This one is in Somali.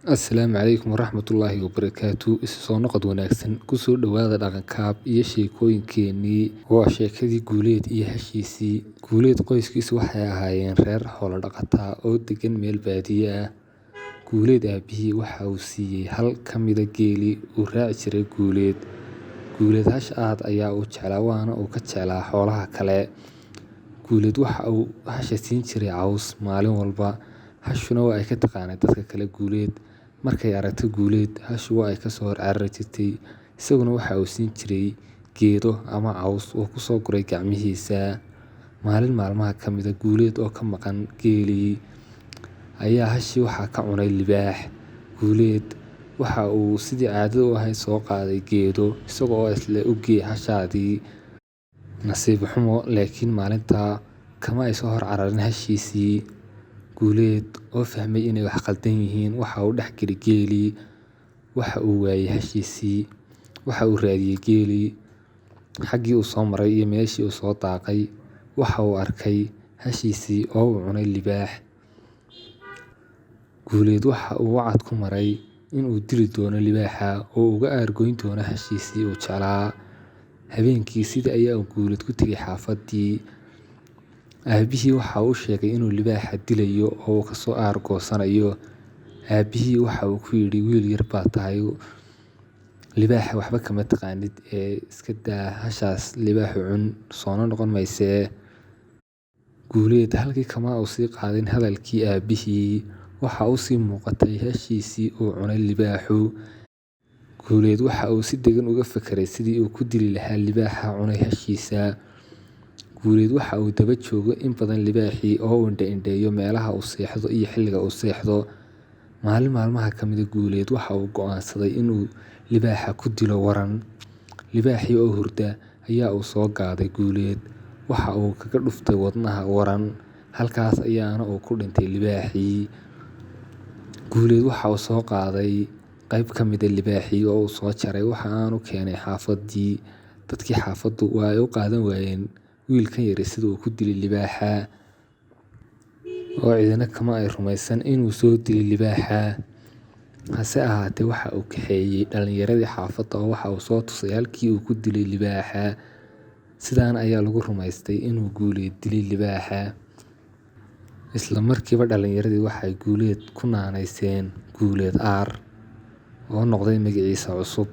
Asalaamu calaykum waraxmatullaahi wabarakaatu. Isu soo noqod wanaagsan kusoo dhawaada dhaqankaab iyo sheekooyinkeenii. Waa sheekadii Guuleed iyo hashiisii. Guuleed qoyskiisu waxay ahaayeen reer xoolo dhaqataa oo degan meel baadiye ah. Guuleed aabihii waxa uu siiyey hal ka mida geeli uu raaci jiray Guuleed. Guuleed hash aad ayaa u jeclaa waana uu ka jeclaa xoolaha kale. Guuleed waxa uu hasha siin jiray caws maalin walba. Hashuna waa ay ka taqaanay dadka kale Guuleed. Markay aragto Guuleed, hashu waa ay ka soo hor carari jirtay. Isaguna waxa uu siin jiray geedo ama caws oo ku soo guray gacmihiisa. Maalin maalmaha ka mida Guuleed oo ka maqan geelii ayaa hashi waxaa ka cunay libaax. Guuleed waxa uu sidii caadada u ahayd soo qaaday geedo isagoo isla u gee hashaadii. Nasiib xumo laakiin maalintaa kama ay soo hor cararin hashiisii. Guuleed oo fahmay inay wax qaldan yihiin waxa uu dhex geli geelii. Waxa uu waayay hashiisii. Waxa uu raadiyay geelii xaggii uu soo maray iyo meeshii uu soo daaqay. Waxa uu arkay hashiisii oo uu cunay libaax. Guuleed waxa uu wacad ku maray inuu dili doono libaaxa oo uga aargoyn doono hashiisii uu jeclaa. Habeenkii sidii ayaa Guuleed ku tegay xaafaddii. Aabihii waxa uu sheegay inuu libaaxa dilayo oo uu ka soo aargoosanayo. Aabihii waxa uu ku yidhi wiil yar baa tahay libaaxa waxba kama taqaanid ee iska daa hashaas libaaxu cun soona noqon maysee. Guuleed halkii kama uu sii qaadin hadalkii aabihii. Waxa uu sii muuqatay hashiisii uu cunay libaaxu. Guuleed waxa uu si degan uga fekeray sidii uu ku dili lahaa libaaxa cunay hashiisa. Guuleed waxa uu daba joogo in badan libaaxii oo uu indho-indheeyo meelaha uu seexdo iyo xilliga uu seexdo. Maalin maalmaha ka mida Guuleed waxa uu go'aansaday inuu libaaxa ku dilo waran. Libaaxii oo hurda ayaa uu soo gaaday Guuleed. Waxa uu kaga dhuftay wadnaha waran. Halkaas ayaana uu ku dhintay libaaxii. Guuleed waxa uu soo qaaday qayb ka mida libaaxii oo uu soo jaray waxa aanu keenay xaafaddii. Dadkii xaafaddu waa ay u qaadan waayeen wiilkan yar sida uu ku dilay libaaxa. Oo cidina kama ay rumaysan inuu soo dilay libaaxa. Hase ahaatee waxa uu kaxeeyay dhalinyaradii xaafadda oo waxa uu soo tusay halkii uu ku dilay libaaxa. Sidaan ayaa lagu rumaystay inuu Guuleed dilay libaaxa. Isla markiiba dhalinyaradii waxay Guuleed ku naanayseen Guuleed aar oo noqday magaciisa cusub.